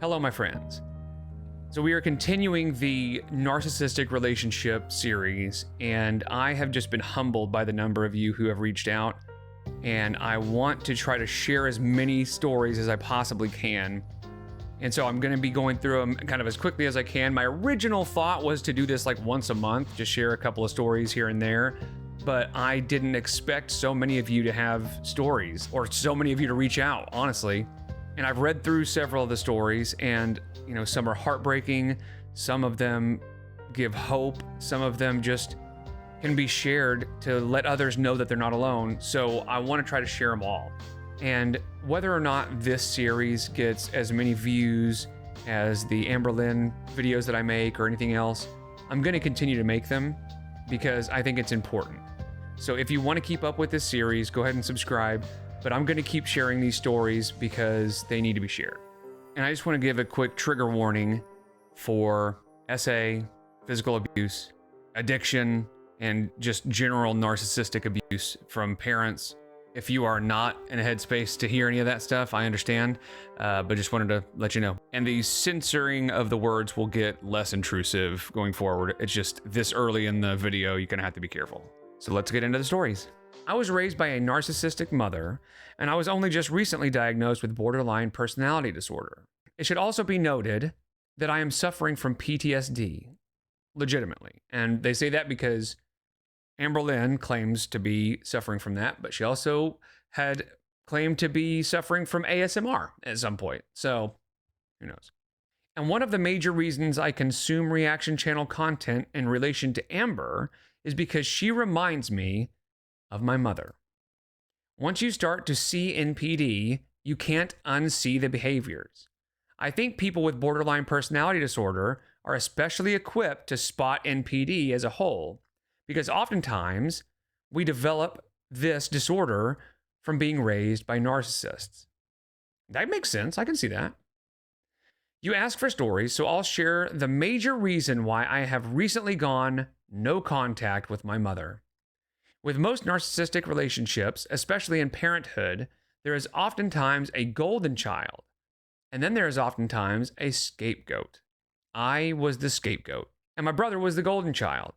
Hello, my friends. So we are continuing the narcissistic relationship series, and I have just been humbled by the number of you who have reached out, and I want to try to share as many stories as I possibly can. And so I'm going to be going through them kind of as quickly as I can. My original thought was to do this like once a month, just share a couple of stories here and there, but I didn't expect so many of you to have stories, or so many of you to reach out, honestly. And I've read through several of the stories, and some are heartbreaking, some of them give hope, some of them just can be shared to let others know that they're not alone. So I want to try to share them all. And whether or not this series gets as many views as the Amberlynn videos that I make or anything else, I'm going to continue to make them because I think it's important. So if you want to keep up with this series, go ahead and subscribe. But I'm going to keep sharing these stories because they need to be shared. And I just want to give a quick trigger warning for SA, physical abuse, addiction, and just general narcissistic abuse from parents. If you are not in a headspace to hear any of that stuff, I understand, but just wanted to let you know. And the censoring of the words will get less intrusive going forward. It's just this early in the video, you're going to have to be careful. So let's get into the stories. I was raised by a narcissistic mother, and I was only just recently diagnosed with borderline personality disorder. It should also be noted that I am suffering from PTSD, legitimately. And they say that because Amberlynn claims to be suffering from that, but she also had claimed to be suffering from ASMR at some point. So, who knows? And one of the major reasons I consume reaction channel content in relation to Amber is because she reminds me of my mother. Once you start to see NPD, you can't unsee the behaviors. I think people with borderline personality disorder are especially equipped to spot NPD as a whole, because oftentimes we develop this disorder from being raised by narcissists. That makes sense. I can see that. You ask for stories, so I'll share the major reason why I have recently gone no contact with my mother. With most narcissistic relationships, especially in parenthood, there is oftentimes a golden child, and then there is oftentimes a scapegoat. I was the scapegoat, and my brother was the golden child.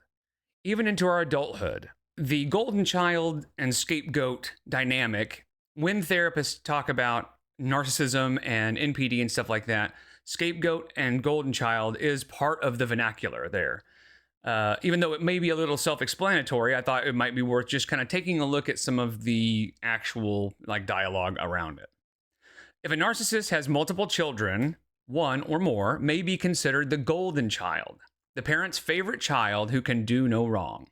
Even into our adulthood, the golden child and scapegoat dynamic, when therapists talk about narcissism and NPD and stuff like that, scapegoat and golden child is part of the vernacular there. Even though it may be a little self-explanatory, I thought it might be worth just kind of taking a look at some of the actual dialogue around it. If a narcissist has multiple children, one or more may be considered the golden child, the parent's favorite child who can do no wrong.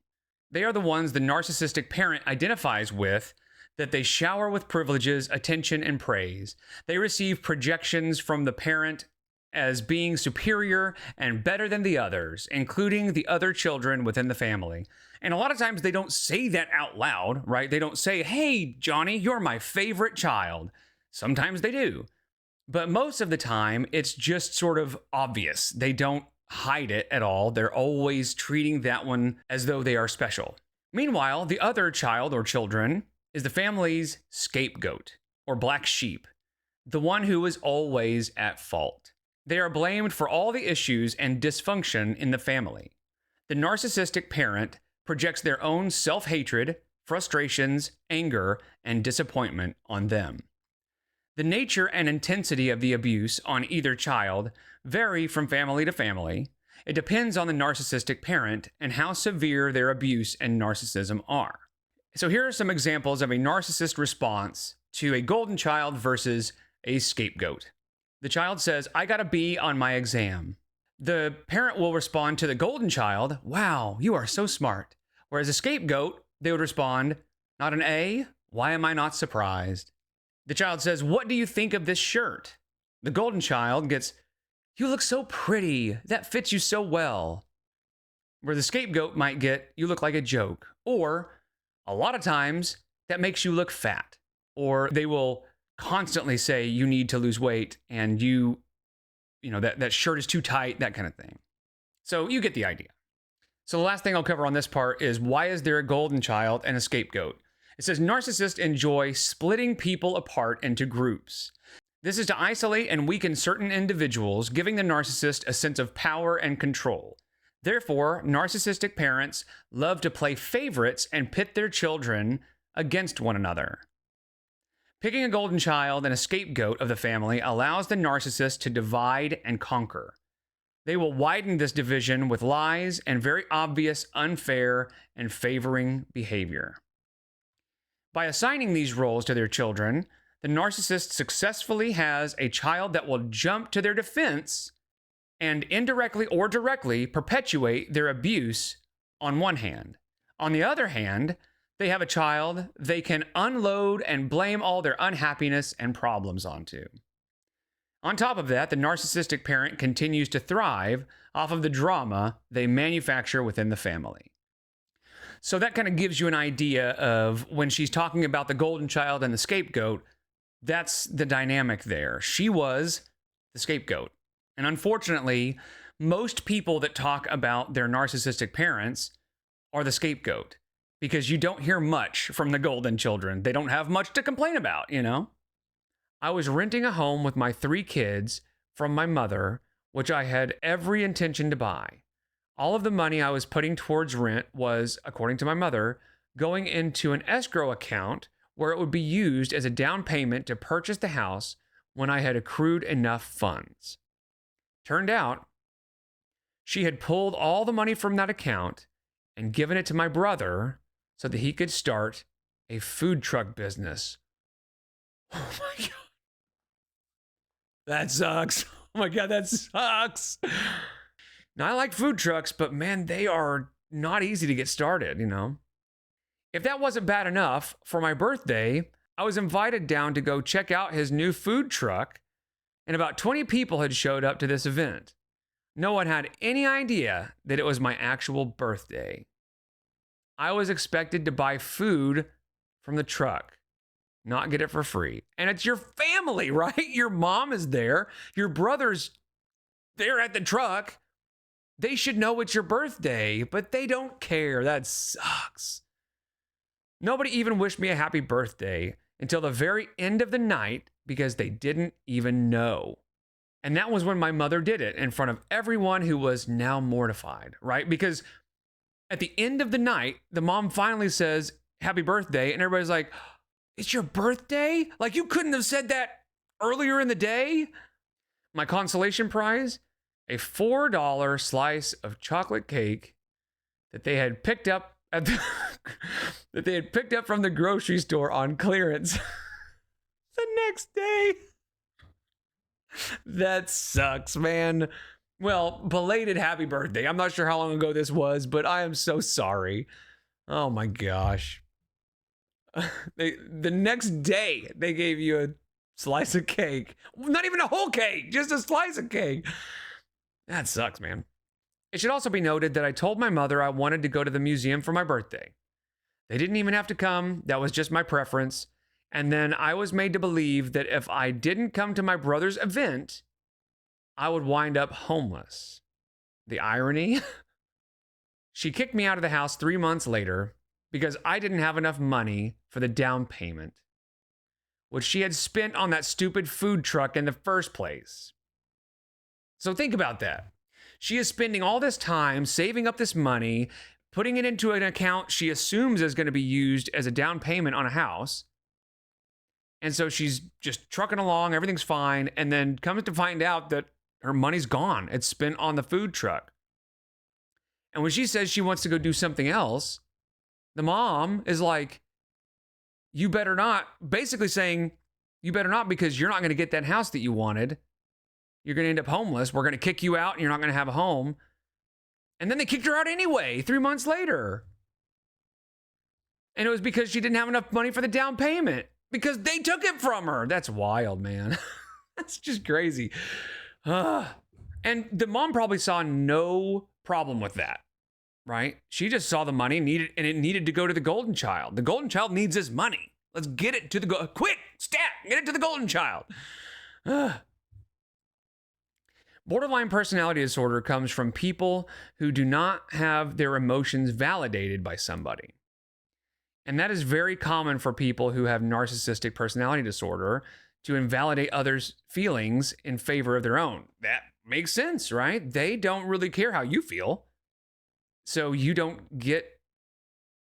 They are the ones the narcissistic parent identifies with, that they shower with privileges, attention, and praise. They receive projections from the parent as being superior and better than the others, including the other children within the family. And a lot of times they don't say that out loud, right? They don't say, "Hey, Johnny, you're my favorite child." Sometimes they do. But most of the time, it's just sort of obvious. They don't hide it at all. They're always treating that one as though they are special. Meanwhile, the other child or children is the family's scapegoat or black sheep, the one who is always at fault. They are blamed for all the issues and dysfunction in the family. The narcissistic parent projects their own self-hatred, frustrations, anger, and disappointment on them. The nature and intensity of the abuse on either child vary from family to family. It depends on the narcissistic parent and how severe their abuse and narcissism are. So here are some examples of a narcissist response to a golden child versus a scapegoat. The child says, "I got a B on my exam." The parent will respond to the golden child, "Wow, you are so smart." Whereas a scapegoat, they would respond, "Not an A? Why am I not surprised?" The child says, "What do you think of this shirt?" The golden child gets, "You look so pretty. That fits you so well." Where the scapegoat might get, "You look like a joke." Or a lot of times that makes you look fat. Or they will constantly say you need to lose weight and that shirt is too tight, that kind of thing. So you get the idea. So the last thing I'll cover on this part is, why is there a golden child and a scapegoat? It says narcissists enjoy splitting people apart into groups. This is to isolate and weaken certain individuals, giving the narcissist a sense of power and control. Therefore, narcissistic parents love to play favorites and pit their children against one another. Picking a golden child and a scapegoat of the family allows the narcissist to divide and conquer. They will widen this division with lies and very obvious, unfair, and favoring behavior. By assigning these roles to their children, the narcissist successfully has a child that will jump to their defense and indirectly or directly perpetuate their abuse on one hand. On the other hand, they have a child they can unload and blame all their unhappiness and problems onto. On top of that, the narcissistic parent continues to thrive off of the drama they manufacture within the family. So that kind of gives you an idea of when she's talking about the golden child and the scapegoat, that's the dynamic there. She was the scapegoat. And unfortunately, most people that talk about their narcissistic parents are the scapegoat because you don't hear much from the golden children. They don't have much to complain about, you know? I was renting a home with my 3 kids from my mother, which I had every intention to buy. All of the money I was putting towards rent was, according to my mother, going into an escrow account where it would be used as a down payment to purchase the house when I had accrued enough funds. Turned out, she had pulled all the money from that account and given it to my brother so that he could start a food truck business. Oh my God. That sucks. Oh my God, that sucks. Now, I like food trucks, but man, they are not easy to get started, you know? If that wasn't bad enough, for my birthday, I was invited down to go check out his new food truck, and about 20 people had showed up to this event. No one had any idea that it was my actual birthday. I was expected to buy food from the truck, not get it for free. And it's your family, right? Your mom is there. Your brother's there at the truck. They should know it's your birthday, but they don't care. That sucks. Nobody even wished me a happy birthday until the very end of the night because they didn't even know. And that was when my mother did it in front of everyone who was now mortified, right? Because at the end of the night, the mom finally says, happy birthday. And everybody's like, it's your birthday? Like you couldn't have said that earlier in the day? My consolation prize, a $4 slice of chocolate cake that they had picked up at the that they had picked up from the grocery store on clearance the next day. That sucks, man. Well, belated happy birthday. I'm not sure how long ago this was, but I am so sorry. Oh my gosh. The next day, they gave you a slice of cake. Not even a whole cake, just a slice of cake. That sucks, man. It should also be noted that I told my mother I wanted to go to the museum for my birthday. They didn't even have to come. That was just my preference. And then I was made to believe that if I didn't come to my brother's event, I would wind up homeless. The irony? She kicked me out of the house 3 months later because I didn't have enough money for the down payment, which she had spent on that stupid food truck in the first place. So think about that. She is spending all this time saving up this money, putting it into an account she assumes is going to be used as a down payment on a house. And so she's just trucking along, everything's fine, and then comes to find out that her money's gone. It's spent on the food truck. And when she says she wants to go do something else, the mom is like, you better not, basically saying, you better not because you're not going to get that house that you wanted. You're going to end up homeless. We're going to kick you out and you're not going to have a home. And then they kicked her out anyway, 3 months later. And it was because she didn't have enough money for the down payment because they took it from her. That's wild, man. That's just crazy. And the mom probably saw no problem with that, right? She just saw the money and it needed to go to the golden child. The golden child needs his money. Let's get it to the quick, stat, get it to the golden child. Borderline personality disorder comes from people who do not have their emotions validated by somebody. And that is very common for people who have narcissistic personality disorder to invalidate others' feelings in favor of their own. That makes sense, right? They don't really care how you feel. So you don't get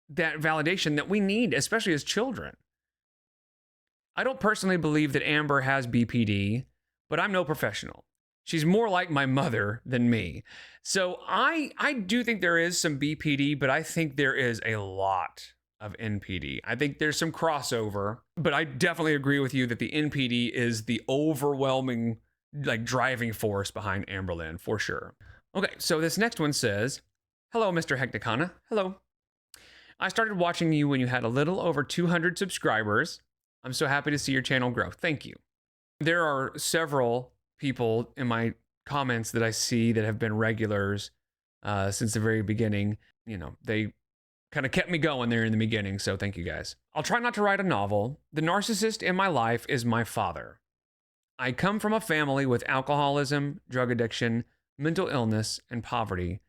that validation that we need, especially as children. I don't personally believe that Amber has BPD, but I'm no professional. She's more like my mother than me. So I do think there is some BPD, but I think there is a lot of NPD. I think there's some crossover, but I definitely agree with you that the NPD is the overwhelming driving force behind amberlynn for sure. Okay, so this next one says, "Hello, Mr. Hecticana. Hello. I started watching you when you had a little over 200 subscribers. I'm so happy to see your channel grow. Thank you." There are several people in my comments that I see that have been regulars since the very beginning. You know, they kind of kept me going there in the beginning, so thank you guys. "I'll try not to write a novel. The narcissist in my life is my father. I come from a family with alcoholism, drug addiction, mental illness, and poverty,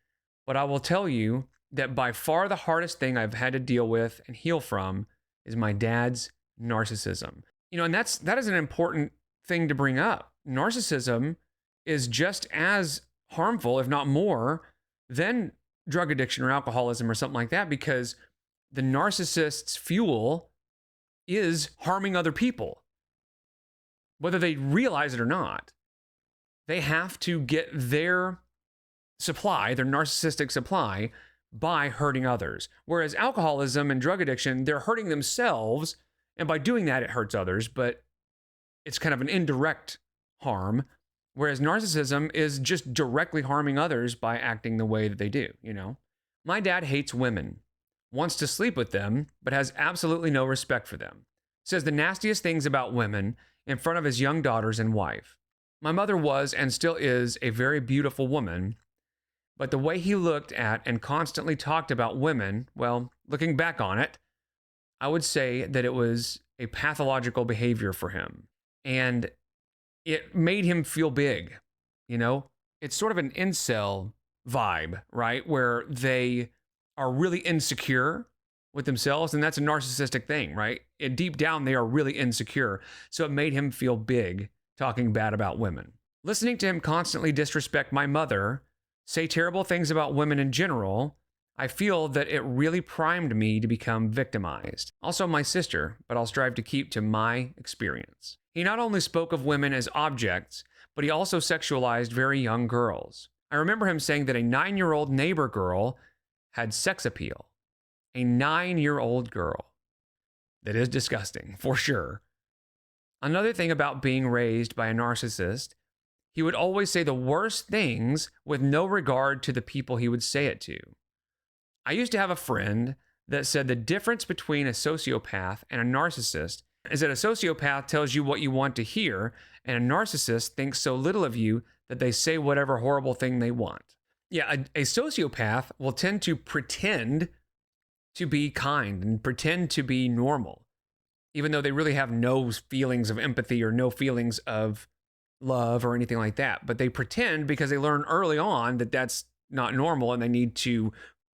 but I will tell you that by far the hardest thing I've had to deal with and heal from is my dad's narcissism." You know, and that is an important thing to bring up. Narcissism is just as harmful, if not more, than drug addiction or alcoholism or something like that, because the narcissist's fuel is harming other people. Whether they realize it or not, they have to get their supply, their narcissistic supply, by hurting others. Whereas alcoholism and drug addiction, they're hurting themselves, and by doing that, it hurts others, but it's kind of an indirect harm. Whereas narcissism is just directly harming others by acting the way that they do, you know? "My dad hates women, wants to sleep with them, but has absolutely no respect for them. Says the nastiest things about women in front of his young daughters and wife. My mother was and still is a very beautiful woman, but the way he looked at and constantly talked about women, well, looking back on it, I would say that it was a pathological behavior for him. And it made him feel big, you know? It's sort of an incel vibe, right? Where they are really insecure with themselves, and that's a narcissistic thing, right? And deep down, they are really insecure. So it made him feel big talking bad about women. Listening to him constantly disrespect my mother, say terrible things about women in general, I feel that it really primed me to become victimized. Also my sister, but I'll strive to keep to my experience. He not only spoke of women as objects, but he also sexualized very young girls. I remember him saying that a 9-year-old neighbor girl had sex appeal. A 9-year-old girl. That is disgusting, for sure. Another thing about being raised by a narcissist, he would always say the worst things with no regard to the people he would say it to. I used to have a friend that said the difference between a sociopath and a narcissist is that a sociopath tells you what you want to hear, and a narcissist thinks so little of you that they say whatever horrible thing they want. Yeah, a sociopath will tend to pretend to be kind and pretend to be normal, even though they really have no feelings of empathy or no feelings of love or anything like that. But they pretend because they learn early on that that's not normal and they need to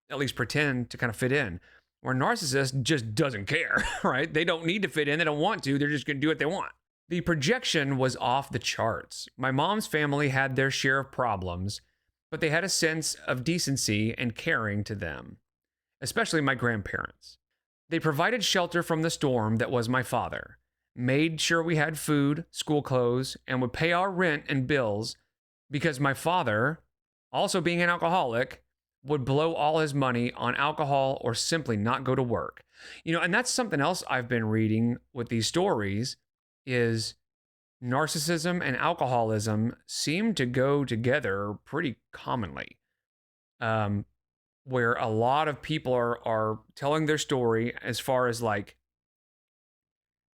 at least pretend to kind of fit in. Where a narcissist just doesn't care, right? They don't need to fit in. They don't want to. They're just going to do what they want. The projection was off the charts. My mom's family had their share of problems, but they had a sense of decency and caring to them, especially my grandparents. They provided shelter from the storm that was my father, made sure we had food, school clothes, and would pay our rent and bills because my father, also being an alcoholic, would blow all his money on alcohol or simply not go to work. You know, and that's something else I've been reading with these stories is narcissism and alcoholism seem to go together pretty commonly. Where a lot of people are telling their story as far as like,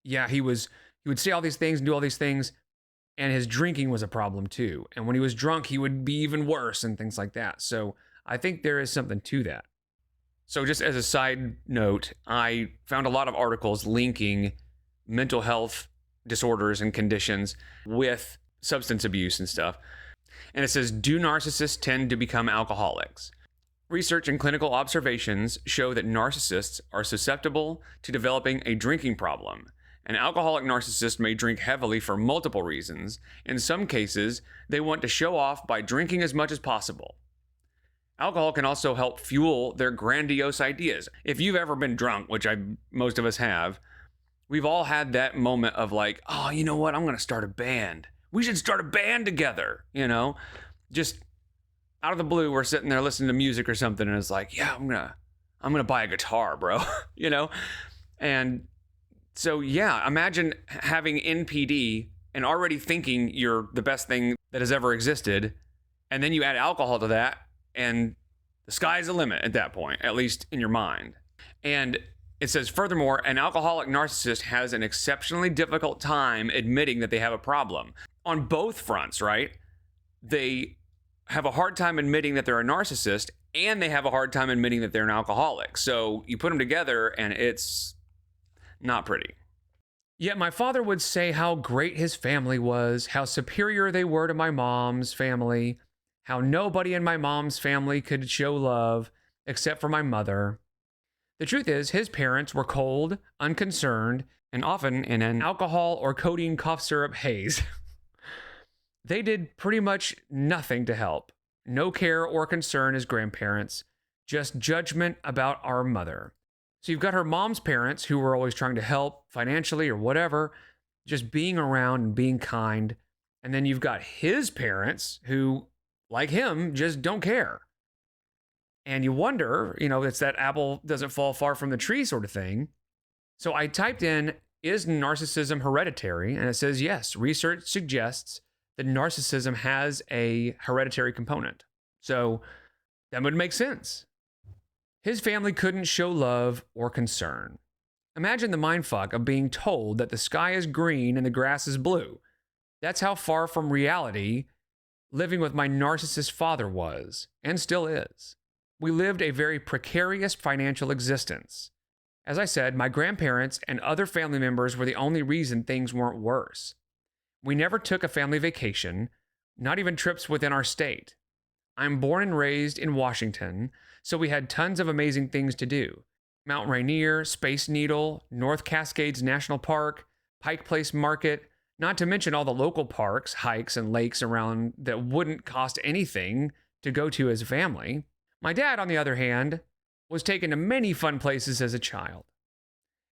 yeah, he would say all these things and do all these things, and his drinking was a problem too. And when he was drunk, he would be even worse and things like that. So I think there is something to that. So just as a side note, I found a lot of articles linking mental health disorders and conditions with substance abuse and stuff. And it says, do narcissists tend to become alcoholics? Research and clinical observations show that narcissists are susceptible to developing a drinking problem. An alcoholic narcissist may drink heavily for multiple reasons. In some cases, they want to show off by drinking as much as possible. Alcohol can also help fuel their grandiose ideas. If you've ever been drunk, which most of us have, we've all had that moment of like, oh, you know what? I'm going to start a band. We should start a band together, Just out of the blue, we're sitting there listening to music or something, and it's like, yeah, I'm gonna buy a guitar, bro. And so, yeah, imagine having NPD and already thinking you're the best thing that has ever existed, and then you add alcohol to that, and the sky's the limit at that point, at least in your mind. And it says, furthermore, an alcoholic narcissist has an exceptionally difficult time admitting that they have a problem. On both fronts, right? They have a hard time admitting that they're a narcissist, and they have a hard time admitting that they're an alcoholic. So you put them together, and it's not pretty. Yet my father would say how great his family was, how superior they were to my mom's family, how nobody in my mom's family could show love except for my mother. The truth is, his parents were cold, unconcerned, and often in an alcohol or codeine cough syrup haze. They did pretty much nothing to help. No care or concern as grandparents, just judgment about our mother. So you've got her mom's parents who were always trying to help financially or whatever, just being around and being kind. And then you've got his parents who, like him, just don't care. And you wonder, it's that apple doesn't fall far from the tree sort of thing. So I typed in, is narcissism hereditary? And it says, yes, research suggests that narcissism has a hereditary component. So that would make sense. His family couldn't show love or concern. Imagine the mindfuck of being told that the sky is green and the grass is blue. That's how far from reality living with my narcissist father was, and still is. We lived a very precarious financial existence. As I said, my grandparents and other family members were the only reason things weren't worse. We never took a family vacation, not even trips within our state. I'm born and raised in Washington, so we had tons of amazing things to do. Mount Rainier, Space Needle, North Cascades National Park, Pike Place Market, not to mention all the local parks, hikes, and lakes around that wouldn't cost anything to go to as a family. My dad, on the other hand, was taken to many fun places as a child.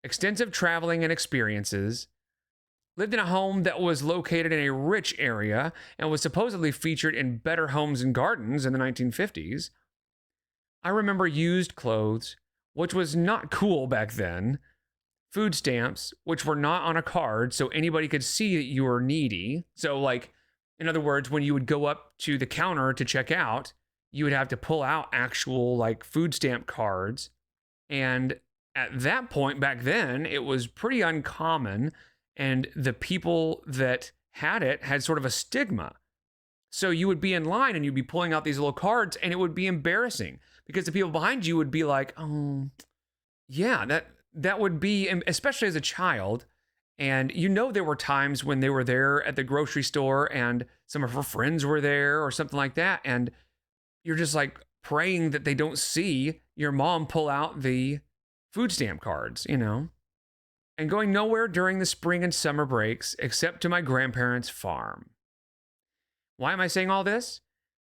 Extensive traveling and experiences, lived in a home that was located in a rich area and was supposedly featured in Better Homes and Gardens in the 1950s. I remember used clothes, which was not cool back then, food stamps, which were not on a card so anybody could see that you were needy. So, in other words, when you would go up to the counter to check out, you would have to pull out actual food stamp cards. And at that point back then, it was pretty uncommon. And the people that had it had sort of a stigma. So you would be in line and you'd be pulling out these little cards, and it would be embarrassing because the people behind you would be like, oh, yeah, that would be, especially as a child. And there were times when they were there at the grocery store and some of her friends were there or something like that. And you're just praying that they don't see your mom pull out the food stamp cards, and going nowhere during the spring and summer breaks except to my grandparents' farm. Why am I saying all this?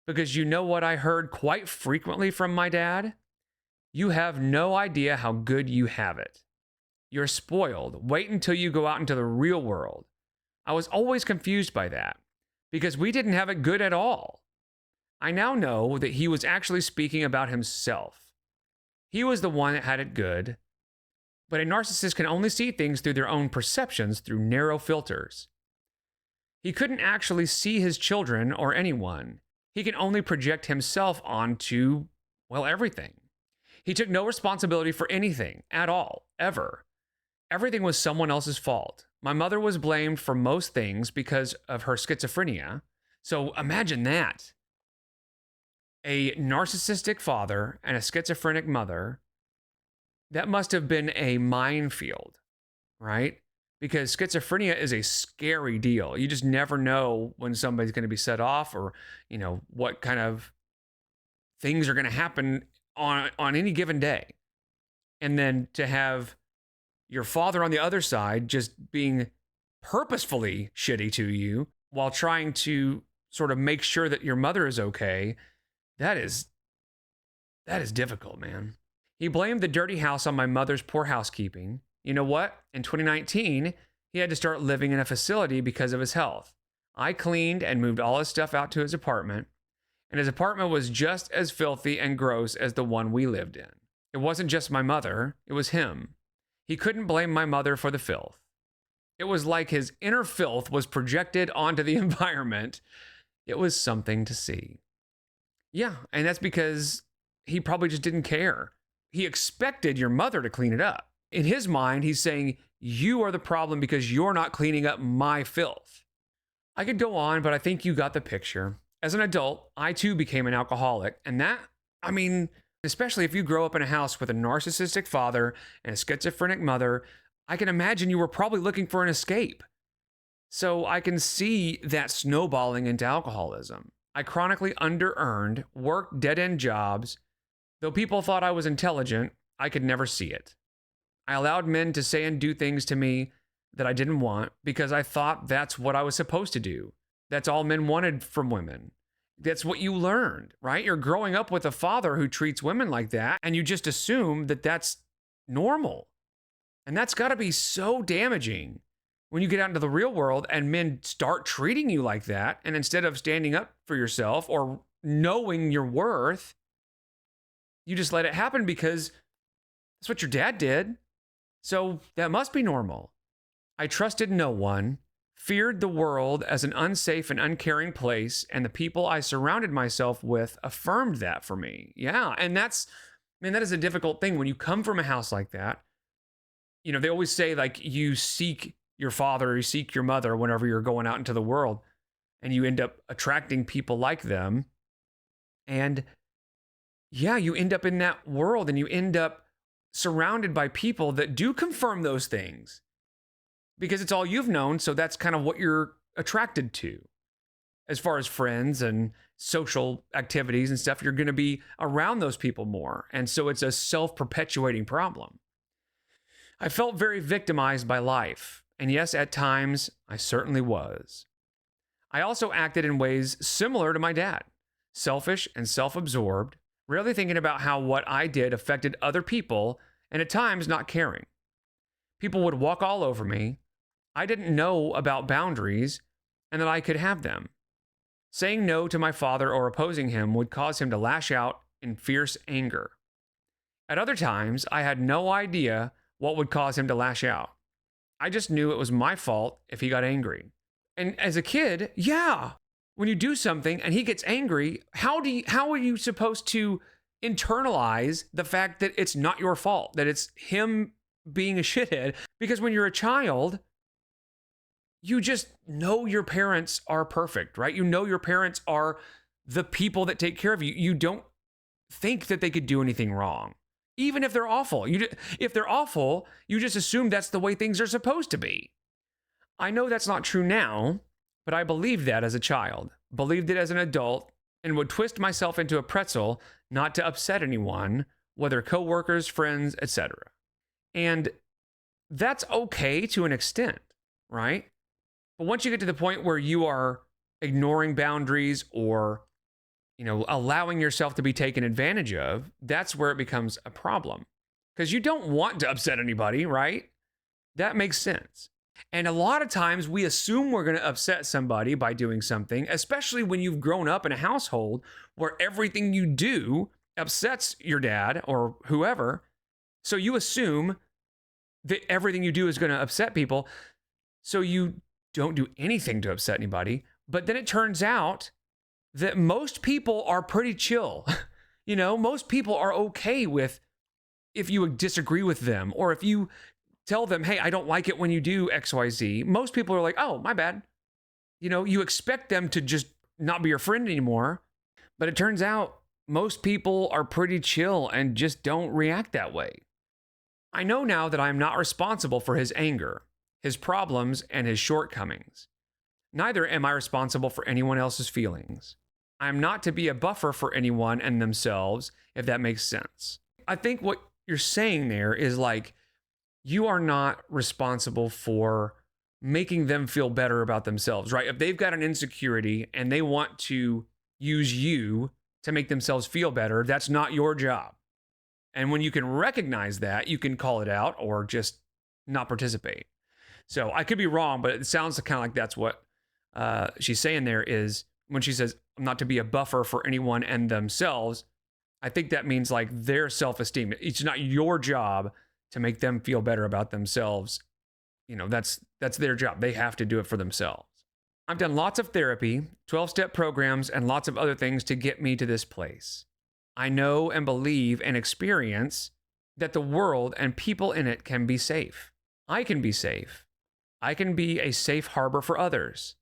Because what I heard quite frequently from my dad? You have no idea how good you have it. You're spoiled. Wait until you go out into the real world. I was always confused by that because we didn't have it good at all. I now know that he was actually speaking about himself. He was the one that had it good. But a narcissist can only see things through their own perceptions through narrow filters. He couldn't actually see his children or anyone. He can only project himself onto, everything. He took no responsibility for anything at all, ever. Everything was someone else's fault. My mother was blamed for most things because of her schizophrenia. So imagine that. A narcissistic father and a schizophrenic mother. That must have been a minefield, right? Because schizophrenia is a scary deal. You just never know when somebody's going to be set off or, what kind of things are going to happen on any given day. And then to have your father on the other side just being purposefully shitty to you while trying to sort of make sure that your mother is okay. That is difficult, man. He blamed the dirty house on my mother's poor housekeeping. You know what? In 2019, he had to start living in a facility because of his health. I cleaned and moved all his stuff out to his apartment, and his apartment was just as filthy and gross as the one we lived in. It wasn't just my mother, it was him. He couldn't blame my mother for the filth. It was like his inner filth was projected onto the environment. It was something to see. Yeah, and that's because he probably just didn't care. He expected your mother to clean it up. In his mind, he's saying, you are the problem because you're not cleaning up my filth. I could go on, but I think you got the picture. As an adult, I too became an alcoholic. And that, I mean, especially if you grow up in a house with a narcissistic father and a schizophrenic mother, I can imagine you were probably looking for an escape. So I can see that snowballing into alcoholism. I chronically under-earned, worked dead-end jobs. Though people thought I was intelligent, I could never see it. I allowed men to say and do things to me that I didn't want because I thought that's what I was supposed to do. That's all men wanted from women. That's what you learned, right? You're growing up with a father who treats women like that, and you just assume that that's normal. And that's got to be so damaging when you get out into the real world and men start treating you like that. And instead of standing up for yourself or knowing your worth, you just let it happen because that's what your dad did. So that must be normal. I trusted no one, feared the world as an unsafe and uncaring place, and the people I surrounded myself with affirmed that for me. Yeah, and that is a difficult thing when you come from a house like that. You know, they always say like you seek your father or you seek your mother whenever you're going out into the world, and you end up attracting people like them. And yeah, you end up in that world and you end up surrounded by people that do confirm those things because it's all you've known. So that's kind of what you're attracted to as far as friends and social activities and stuff. You're going to be around those people more. And so it's a self-perpetuating problem. I felt very victimized by life. And yes, at times I certainly was. I also acted in ways similar to my dad, selfish and self-absorbed, rarely thinking about how what I did affected other people, and at times not caring. People would walk all over me. I didn't know about boundaries and that I could have them. Saying no to my father or opposing him would cause him to lash out in fierce anger. At other times, I had no idea what would cause him to lash out. I just knew it was my fault if he got angry. And as a kid, yeah, when you do something and he gets angry, how are you supposed to internalize the fact that it's not your fault, that it's him being a shithead? Because when you're a child, you just know your parents are perfect, right? You know your parents are the people that take care of you. You don't think that they could do anything wrong, even if they're awful. If they're awful, you just assume that's the way things are supposed to be. I know that's not true now, but I believed that as a child, believed it as an adult, and would twist myself into a pretzel not to upset anyone, whether coworkers, friends, etc. And that's okay to an extent, right? But once you get to the point where you are ignoring boundaries or, allowing yourself to be taken advantage of, that's where it becomes a problem. Because you don't want to upset anybody, right? That makes sense. And a lot of times we assume we're going to upset somebody by doing something, especially when you've grown up in a household where everything you do upsets your dad or whoever. So you assume that everything you do is going to upset people. So you don't do anything to upset anybody. But then it turns out that most people are pretty chill. Most people are okay with if you disagree with them or if you tell them, hey, I don't like it when you do XYZ. Most people are like, oh, my bad. You expect them to just not be your friend anymore. But it turns out most people are pretty chill and just don't react that way. I know now that I'm not responsible for his anger, his problems, and his shortcomings. Neither am I responsible for anyone else's feelings. I'm not to be a buffer for anyone and themselves, if that makes sense. I think what you're saying there is like, you are not responsible for making them feel better about themselves, right? If they've got an insecurity and they want to use you to make themselves feel better, that's not your job. And when you can recognize that, you can call it out or just not participate. So I could be wrong, but it sounds kind of like that's what she's saying there is when she says not to be a buffer for anyone and themselves. I think that means like their self-esteem. It's not your job to make them feel better about themselves. You know, that's their job. They have to do it for themselves. I've done lots of therapy, 12-step programs, and lots of other things to get me to this place. I know and believe and experience that the world and people in it can be safe. I can be safe. I can be a safe harbor for others.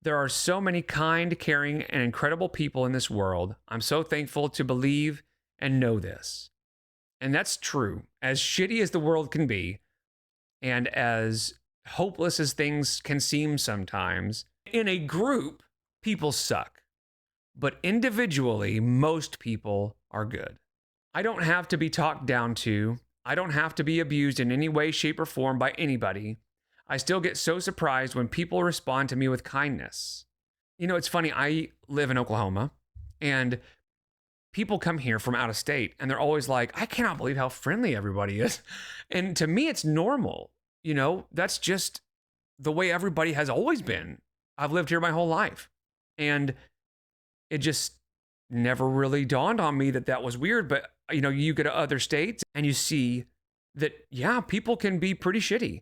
There are so many kind, caring, and incredible people in this world. I'm so thankful to believe and know this. And that's true. As shitty as the world can be, and as hopeless as things can seem sometimes, in a group, people suck. But individually, most people are good. I don't have to be talked down to. I don't have to be abused in any way, shape, or form by anybody. I still get so surprised when people respond to me with kindness. You know, it's funny. I live in Oklahoma, and people come here from out of state, and they're always like, I cannot believe how friendly everybody is. And to me, it's normal. You know, that's just the way everybody has always been. I've lived here my whole life. And it just never really dawned on me that that was weird. But, you know, you go to other states and you see that, yeah, people can be pretty shitty.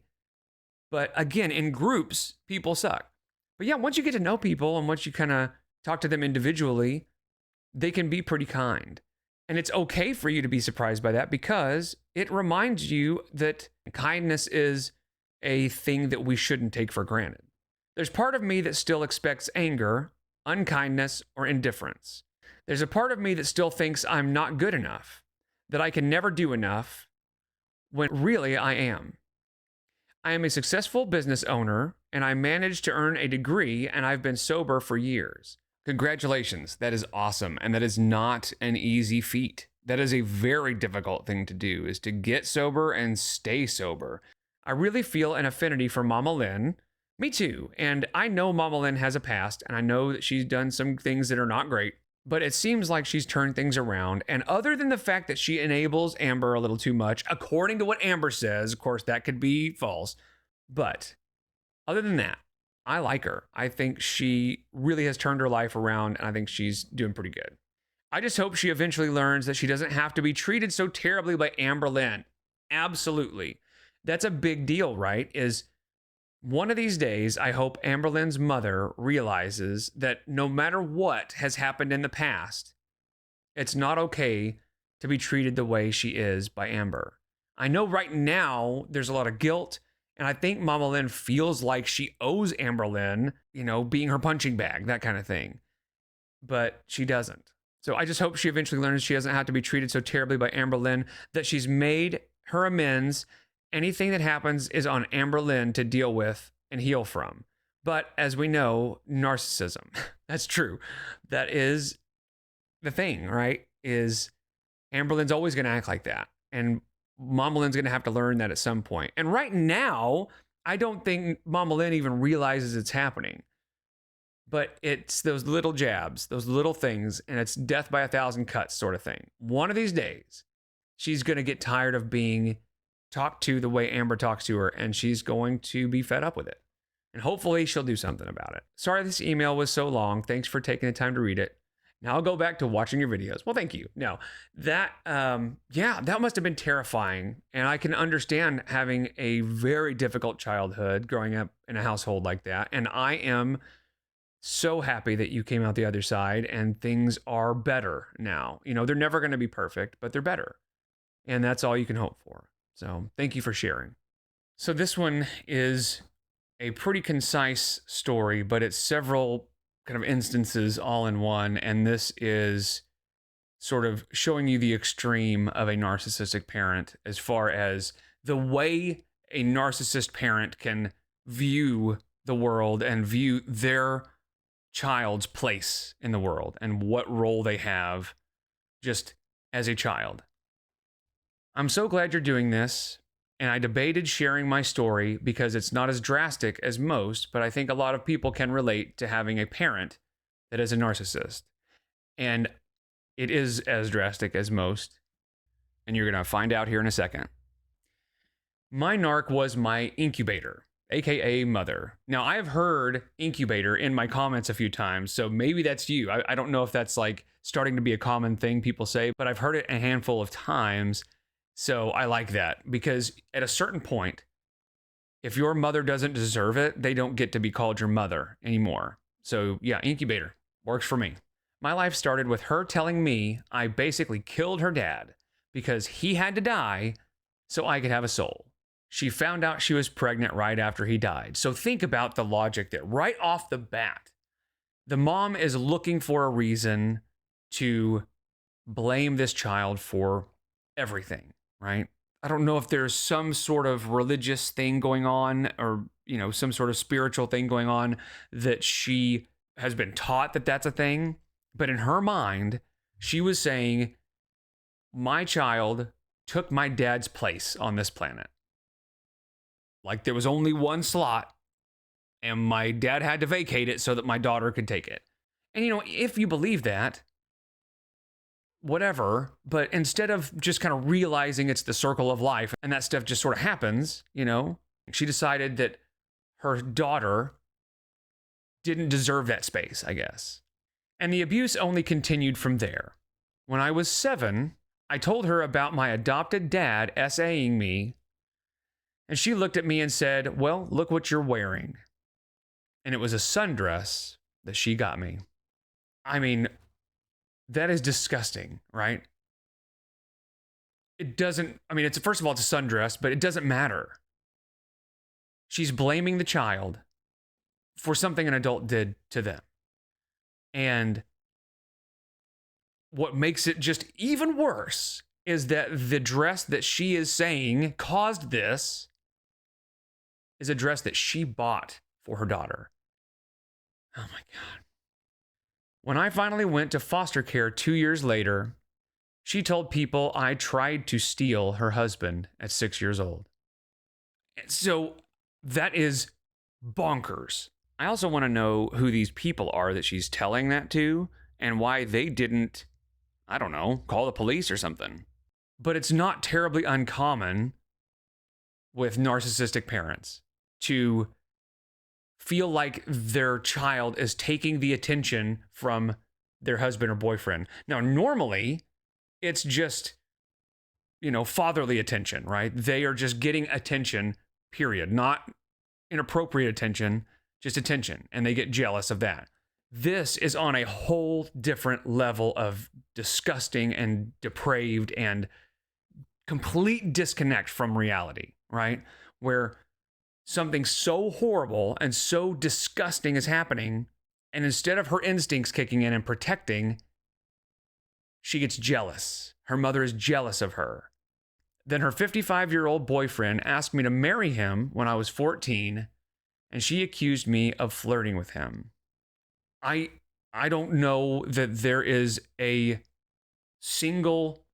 But again, in groups, people suck. But yeah, once you get to know people and once you kind of talk to them individually, they can be pretty kind. And it's okay for you to be surprised by that because it reminds you that kindness is a thing that we shouldn't take for granted. There's part of me that still expects anger, unkindness, or indifference. There's a part of me that still thinks I'm not good enough, that I can never do enough, when really I am. I am a successful business owner, and I managed to earn a degree, and I've been sober for years. Congratulations. That is awesome. And that is not an easy feat. That is a very difficult thing to do, is to get sober and stay sober. I really feel an affinity for Mama Lynn. Me too. And I know Mama Lynn has a past, and I know that she's done some things that are not great, but it seems like she's turned things around. And other than the fact that she enables Amber a little too much, according to what Amber says, of course, that could be false. But other than that, I like her. I think she really has turned her life around, and I think she's doing pretty good. I just hope she eventually learns that she doesn't have to be treated so terribly by Amberlynn. Absolutely. That's a big deal, right? Is one of these days, I hope Amberlynn's mother realizes that no matter what has happened in the past, it's not okay to be treated the way she is by Amber. I know right now there's a lot of guilt, and I think Mama Lynn feels like she owes Amberlynn, you know, being her punching bag, that kind of thing. But she doesn't. So I just hope she eventually learns she doesn't have to be treated so terribly by Amberlynn, that she's made her amends. Anything that happens is on Amberlynn to deal with and heal from. But as we know, narcissism, that's true. That is the thing, right? Is Amberlynn's always going to act like that. And Mama Lynn's going to have to learn that at some point. And right now, I don't think Mama Lynn even realizes it's happening. But it's those little jabs, those little things, and it's death by 1,000 cuts sort of thing. One of these days, she's going to get tired of being talked to the way Amber talks to her, and she's going to be fed up with it. And hopefully she'll do something about it. Sorry this email was so long. Thanks for taking the time to read it. Now I'll go back to watching your videos. Well, thank you. No, that must have been terrifying. And I can understand having a very difficult childhood growing up in a household like that. And I am so happy that you came out the other side and things are better now. You know, they're never going to be perfect, but they're better. And that's all you can hope for. So thank you for sharing. So this one is a pretty concise story, but it's several kind of instances all in one. And this is sort of showing you the extreme of a narcissistic parent as far as the way a narcissist parent can view the world and view their child's place in the world and what role they have just as a child. I'm so glad you're doing this, And I debated sharing my story because it's not as drastic as most, but I think a lot of people can relate to having a parent that is a narcissist. And it is as drastic as most. And you're going to find out here in a second. My narc was my incubator, aka mother. Now, I've heard incubator in my comments a few times, so maybe that's you. I don't know if that's like starting to be a common thing people say, but I've heard it a handful of times. So I like that because at a certain point, if your mother doesn't deserve it, they don't get to be called your mother anymore. So yeah, incubator works for me. My life started with her telling me I basically killed her dad because he had to die so I could have a soul. She found out she was pregnant right after he died. So think about the logic there. Right off the bat, the mom is looking for a reason to blame this child for everything, right? I don't know if there's some sort of religious thing going on or, some sort of spiritual thing going on that she has been taught that that's a thing. But in her mind, she was saying, my child took my dad's place on this planet. Like there was only one slot and my dad had to vacate it so that my daughter could take it. And, if you believe that, whatever, but instead of just kind of realizing it's the circle of life and that stuff just sort of happens, she decided that her daughter didn't deserve that space, I guess. And the abuse only continued from there. When I was 7, I told her about my adopted dad essaying me, and she looked at me and said, well, look what you're wearing. And it was a sundress that she got me. I mean, that is disgusting, right? It's first of all, it's a sundress, but it doesn't matter. She's blaming the child for something an adult did to them. And what makes it just even worse is that the dress that she is saying caused this is a dress that she bought for her daughter. Oh my God. When I finally went to foster care 2 years later, she told people I tried to steal her husband at 6 years old. So that is bonkers. I also want to know who these people are that she's telling that to and why they didn't, I don't know, call the police or something. But it's not terribly uncommon with narcissistic parents to feel like their child is taking the attention from their husband or boyfriend. Now, normally, it's just, fatherly attention, right? They are just getting attention, period. Not inappropriate attention, just attention. And they get jealous of that. This is on a whole different level of disgusting and depraved and complete disconnect from reality, right? Where something so horrible and so disgusting is happening, and instead of her instincts kicking in and protecting, she gets jealous. Her mother is jealous of her. Then her 55-year-old boyfriend asked me to marry him when I was 14, and she accused me of flirting with him. I don't know that there is a single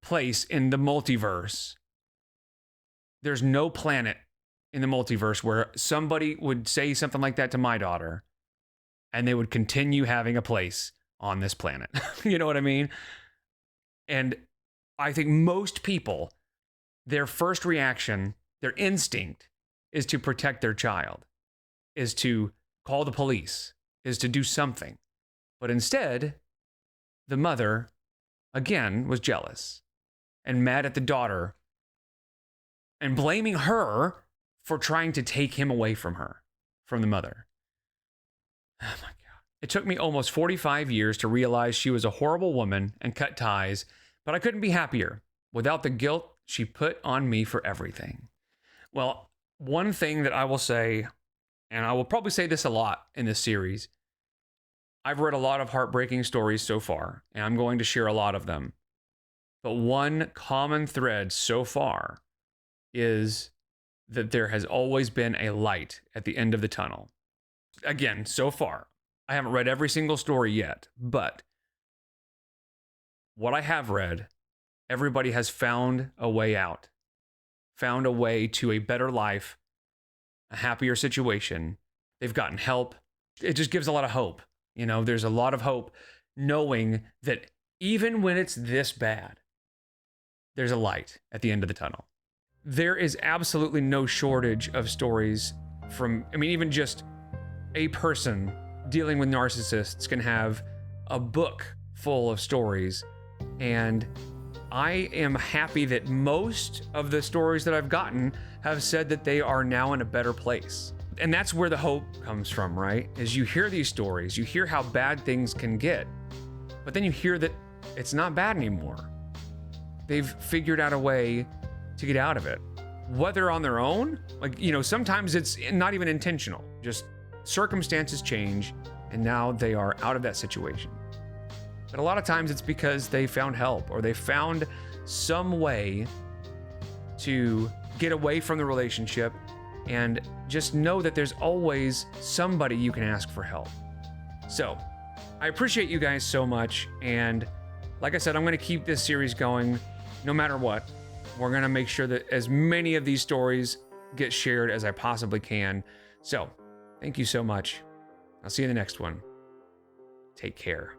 place in the multiverse. There's no planet in the multiverse where somebody would say something like that to my daughter and they would continue having a place on this planet. You know what I mean? And I think most people, their first reaction, their instinct is to protect their child, is to call the police, is to do something. But instead, the mother, again, was jealous and mad at the daughter and blaming her for trying to take him away from her, from the mother. Oh my God. It took me almost 45 years to realize she was a horrible woman and cut ties, but I couldn't be happier without the guilt she put on me for everything. Well, one thing that I will say, and I will probably say this a lot in this series, I've read a lot of heartbreaking stories so far, and I'm going to share a lot of them. But one common thread so far is that there has always been a light at the end of the tunnel. Again, so far, I haven't read every single story yet, but what I have read, everybody has found a way out. found a way to a better life, a happier situation. They've gotten help. It just gives a lot of hope. You know, there's a lot of hope knowing that even when it's this bad, there's a light at the end of the tunnel. There is absolutely no shortage of stories from, I mean, even just a person dealing with narcissists can have a book full of stories. And I am happy that most of the stories that I've gotten have said that they are now in a better place. And that's where the hope comes from, right? Is you hear these stories, you hear how bad things can get, but then you hear that it's not bad anymore. They've figured out a way to get out of it. Whether on their own, like, you know, sometimes it's not even intentional, just circumstances change and now they are out of that situation. But a lot of times it's because they found help or they found some way to get away from the relationship, and just know that there's always somebody you can ask for help. So I appreciate you guys so much. And like I said, I'm going to keep this series going no matter what. We're going to make sure that as many of these stories get shared as I possibly can. So thank you so much. I'll see you in the next one. Take care.